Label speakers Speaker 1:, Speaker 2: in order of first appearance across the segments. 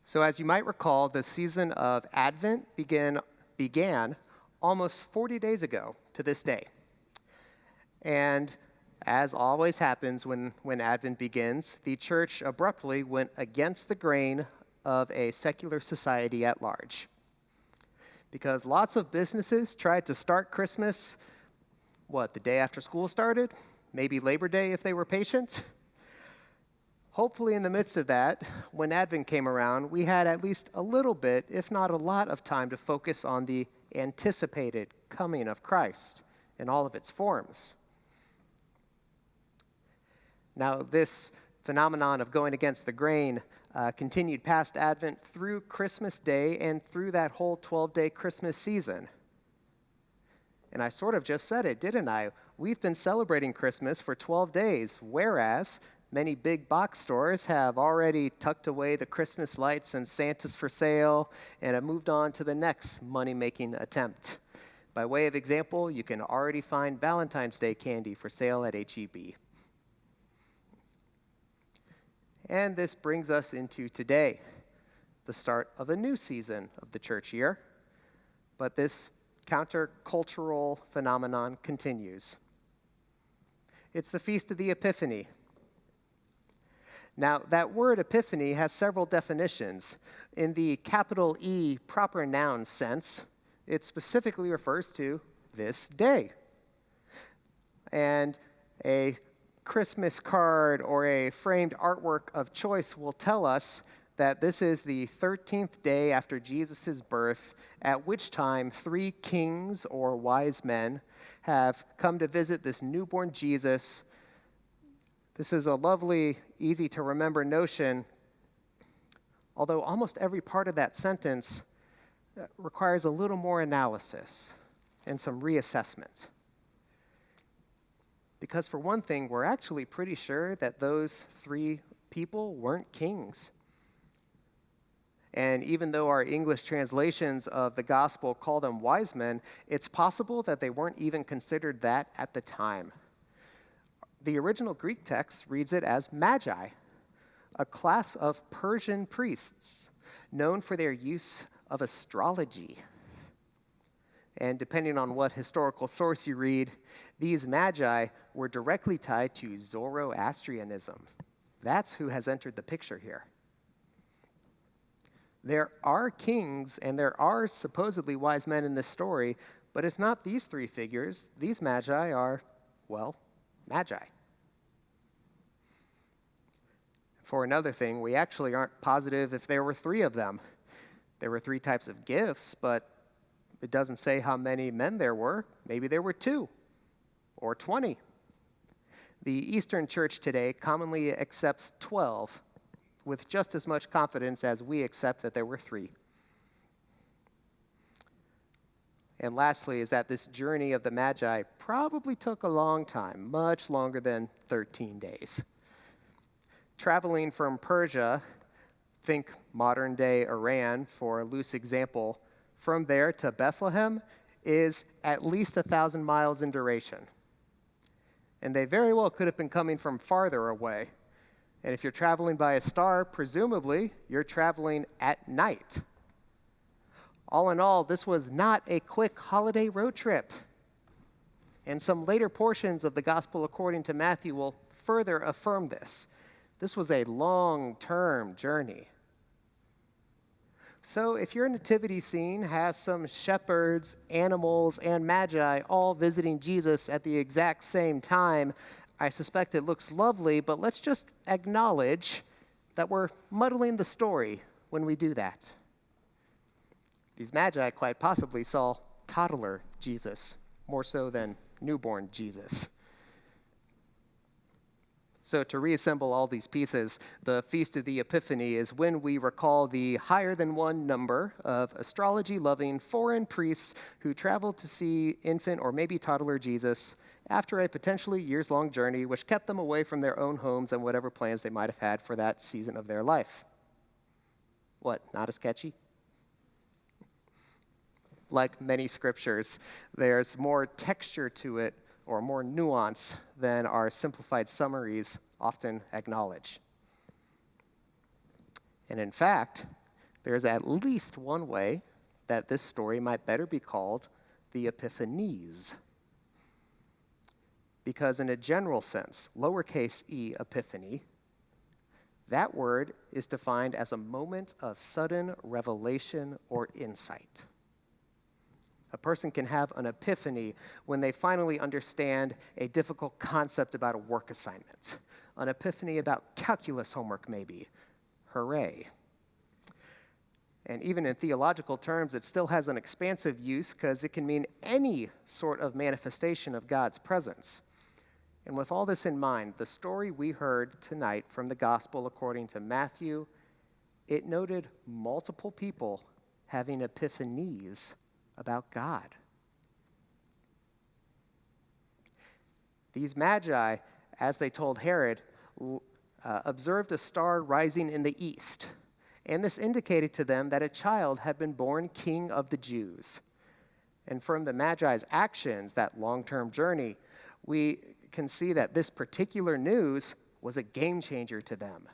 Speaker 1: So as you might recall, the season of Advent began almost 40 days ago to this day. And as always happens when Advent begins, the church abruptly went against the grain of a secular society at large. Because lots of businesses tried to start Christmas, the day after school started? Maybe Labor Day if they were patient? Hopefully in the midst of that, when Advent came around, we had at least a little bit, if not a lot of time to focus on the anticipated coming of Christ in all of its forms. Now, this phenomenon of going against the grain continued past Advent through Christmas Day and through that whole 12-day Christmas season. And I sort of just said it, didn't I? We've been celebrating Christmas for 12 days, whereas many big box stores have already tucked away the Christmas lights and Santa's for sale and have moved on to the next money-making attempt. By way of example, you can already find Valentine's Day candy for sale at H-E-B. And this brings us into today, the start of a new season of the church year. But this countercultural phenomenon continues. It's the Feast of the Epiphany. Now, that word epiphany has several definitions. In the capital E proper noun sense, it specifically refers to this day. And a Christmas card or a framed artwork of choice will tell us that this is the 13th day after Jesus' birth, at which time 3 kings or wise men have come to visit this newborn Jesus. This is a lovely, easy-to-remember notion, although almost every part of that sentence requires a little more analysis and some reassessment. Because for one thing, we're actually pretty sure that those 3 people weren't kings. And even though our English translations of the gospel call them wise men, it's possible that they weren't even considered that at the time. The original Greek text reads it as magi, a class of Persian priests known for their use of astrology. And depending on what historical source you read, these magi were directly tied to Zoroastrianism. That's who has entered the picture here. There are kings and there are supposedly wise men in this story, but it's not these 3 figures. These magi are, magi. For another thing, we actually aren't positive if there were 3 of them. There were 3 types of gifts, but it doesn't say how many men there were. Maybe there were 2 or 20. The Eastern Church today commonly accepts 12 with just as much confidence as we accept that there were 3. And lastly is that this journey of the Magi probably took a long time, much longer than 13 days. Traveling from Persia, think modern-day Iran for a loose example, from there to Bethlehem is at least 1,000 miles in duration. And they very well could have been coming from farther away. And if you're traveling by a star, presumably you're traveling at night. All in all, this was not a quick holiday road trip. And some later portions of the Gospel according to Matthew will further affirm this. This was a long-term journey. So if your nativity scene has some shepherds, animals, and magi all visiting Jesus at the exact same time, I suspect it looks lovely, but let's just acknowledge that we're muddling the story when we do that. These magi quite possibly saw toddler Jesus, more so than newborn Jesus. So to reassemble all these pieces, the Feast of the Epiphany is when we recall the higher-than-1 number of astrology-loving foreign priests who traveled to see infant or maybe toddler Jesus after a potentially years-long journey which kept them away from their own homes and whatever plans they might have had for that season of their life. What, not as catchy? Like many scriptures, there's more texture to it or more nuance than our simplified summaries often acknowledge. And in fact, there's at least one way that this story might better be called the Epiphanies. Because in a general sense, lowercase e, epiphany, that word is defined as a moment of sudden revelation or insight. A person can have an epiphany when they finally understand a difficult concept about a work assignment. An epiphany about calculus homework, maybe. Hooray. And even in theological terms, it still has an expansive use because it can mean any sort of manifestation of God's presence. And with all this in mind, the story we heard tonight from the Gospel according to Matthew, it noted multiple people having epiphanies about God. These magi, as they told Herod, observed a star rising in the east, and this indicated to them that a child had been born king of the Jews. And from the magi's actions, that long-term journey, we can see that this particular news was a game changer to them.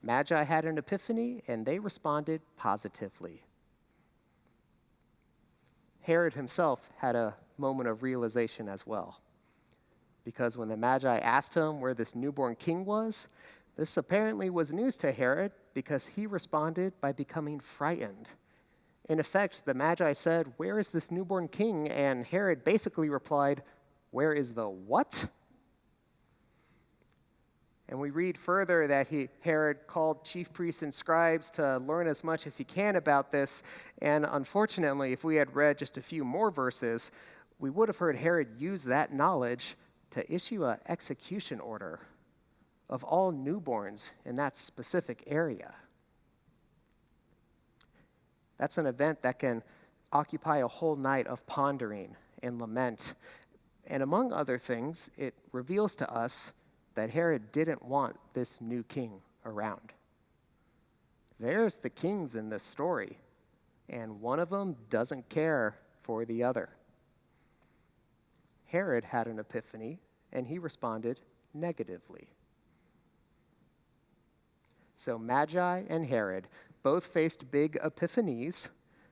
Speaker 1: Magi had an epiphany, and they responded positively. Herod himself had a moment of realization as well, because when the Magi asked him where this newborn king was, this apparently was news to Herod because he responded by becoming frightened. In effect, the Magi said, "Where is this newborn king?" And Herod basically replied, "Where is the what?" And we read further that Herod called chief priests and scribes to learn as much as he can about this. And unfortunately, if we had read just a few more verses, we would have heard Herod use that knowledge to issue an execution order of all newborns in that specific area. That's an event that can occupy a whole night of pondering and lament. And among other things, it reveals to us that Herod didn't want this new king around. There's the kings in this story, and one of them doesn't care for the other. Herod had an epiphany, and he responded negatively. So Magi and Herod both faced big epiphanies,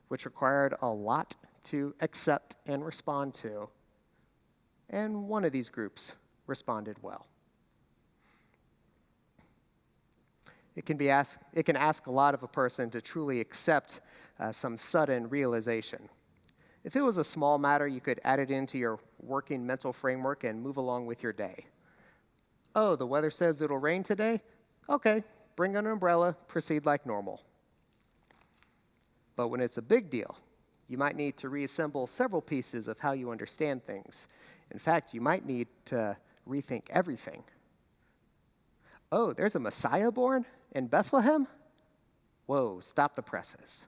Speaker 1: which required a lot to accept and respond to. And one of these groups responded well. It can ask a lot of a person to truly accept some sudden realization. If it was a small matter, you could add it into your working mental framework and move along with your day. Oh, the weather says it'll rain today? Okay, bring an umbrella, proceed like normal. But when it's a big deal, you might need to reassemble several pieces of how you understand things. In fact, you might need to rethink everything. Oh, there's a Messiah born in Bethlehem? Whoa, stop the presses.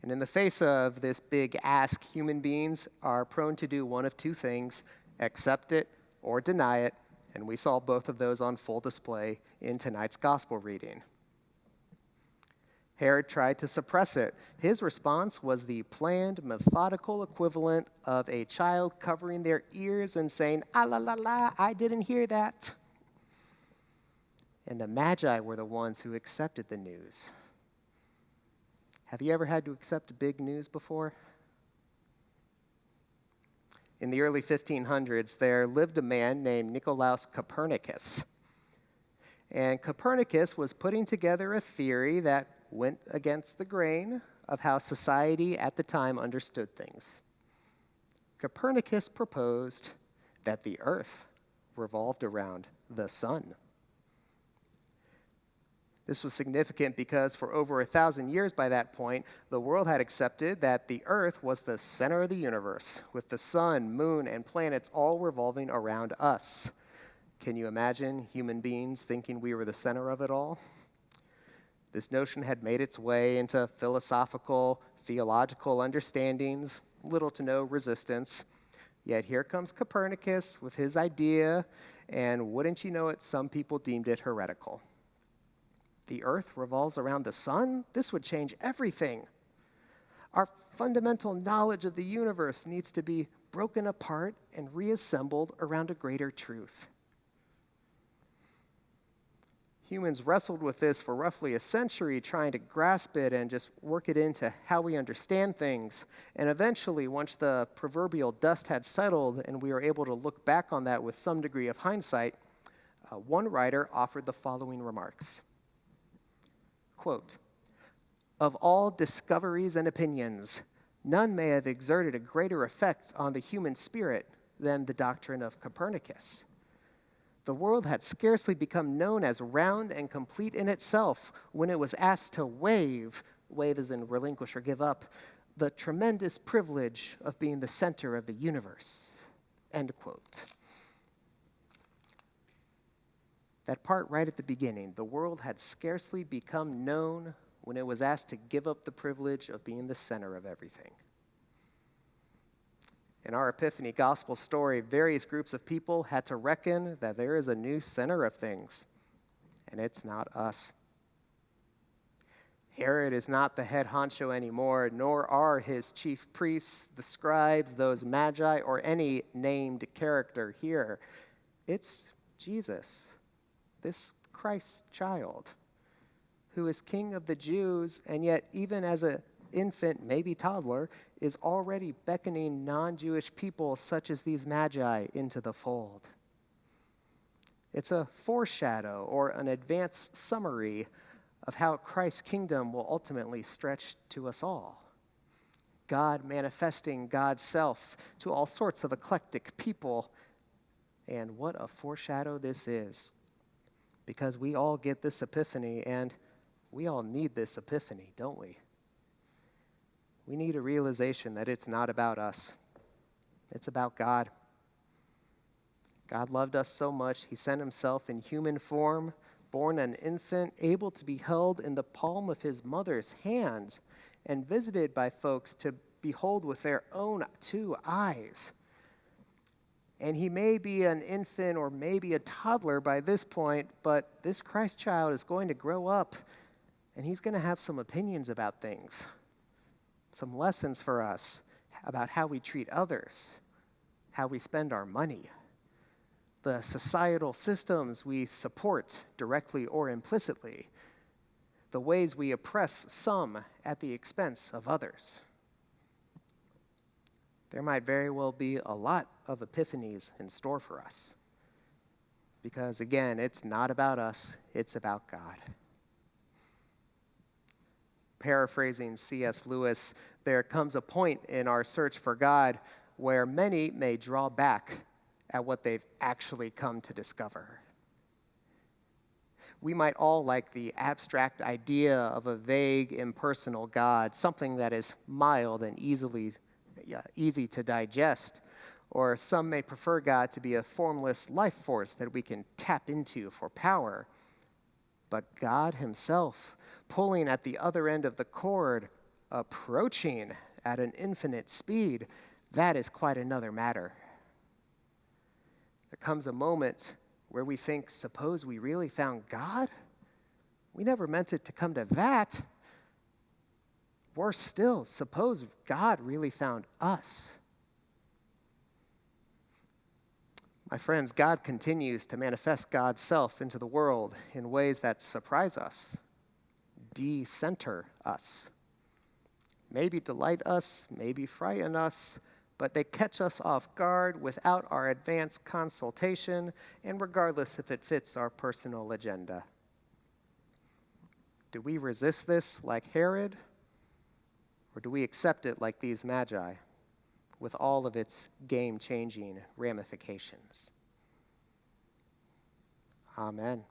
Speaker 1: And in the face of this big ask, human beings are prone to do one of two things: accept it or deny it, and we saw both of those on full display in tonight's gospel reading. Herod tried to suppress it. His response was the planned, methodical equivalent of a child covering their ears and saying, "Ah la la la, I didn't hear that." And the Magi were the ones who accepted the news. Have you ever had to accept big news before? In the early 1500s, there lived a man named Nicolaus Copernicus. And Copernicus was putting together a theory that went against the grain of how society at the time understood things. Copernicus proposed that the earth revolved around the sun. This was significant because for over 1,000 years by that point, the world had accepted that the earth was the center of the universe, with the sun, moon, and planets all revolving around us. Can you imagine human beings thinking we were the center of it all? This notion had made its way into philosophical, theological understandings, little to no resistance. Yet here comes Copernicus with his idea, and wouldn't you know it, some people deemed it heretical. The earth revolves around the sun? This would change everything. Our fundamental knowledge of the universe needs to be broken apart and reassembled around a greater truth. Humans wrestled with this for roughly a century, trying to grasp it and just work it into how we understand things. And eventually, once the proverbial dust had settled and we were able to look back on that with some degree of hindsight, one writer offered the following remarks. Quote, "Of all discoveries and opinions, none may have exerted a greater effect on the human spirit than the doctrine of Copernicus. The world had scarcely become known as round and complete in itself when it was asked to waive as in relinquish or give up, the tremendous privilege of being the center of the universe." End quote. That part right at the beginning, the world had scarcely become known when it was asked to give up the privilege of being the center of everything. In our Epiphany gospel story, various groups of people had to reckon that there is a new center of things, and it's not us. Herod is not the head honcho anymore, nor are his chief priests, the scribes, those magi, or any named character here. It's Jesus, this Christ child, who is King of the Jews, and yet even as an infant, maybe toddler, is already beckoning non-Jewish people such as these magi into the fold. It's a foreshadow or an advanced summary of how Christ's kingdom will ultimately stretch to us all. God manifesting God's self to all sorts of eclectic people. And what a foreshadow this is. Because we all get this epiphany, and we all need this epiphany, don't we? We need a realization that it's not about us. It's about God. God loved us so much, he sent himself in human form, born an infant, able to be held in the palm of his mother's hand, and visited by folks to behold with their own two eyes. And he may be an infant or maybe a toddler by this point, but this Christ child is going to grow up, and he's going to have some opinions about things. Some lessons for us about how we treat others, how we spend our money, the societal systems we support directly or implicitly, the ways we oppress some at the expense of others. There might very well be a lot of epiphanies in store for us. Because again, it's not about us, it's about God. Paraphrasing C.S. Lewis, there comes a point in our search for God where many may draw back at what they've actually come to discover. We might all like the abstract idea of a vague, impersonal God, something that is mild and easy to digest. Or some may prefer God to be a formless life force that we can tap into for power. But God himself, pulling at the other end of the cord, approaching at an infinite speed, that is quite another matter. There comes a moment where we think, suppose we really found God? We never meant it to come to that. Worse still, suppose God really found us. My friends, God continues to manifest God's self into the world in ways that surprise us, de-center us, maybe delight us, maybe frighten us, but they catch us off guard without our advanced consultation and regardless if it fits our personal agenda. Do we resist this like Herod, or do we accept it like these magi with all of its game-changing ramifications? Amen.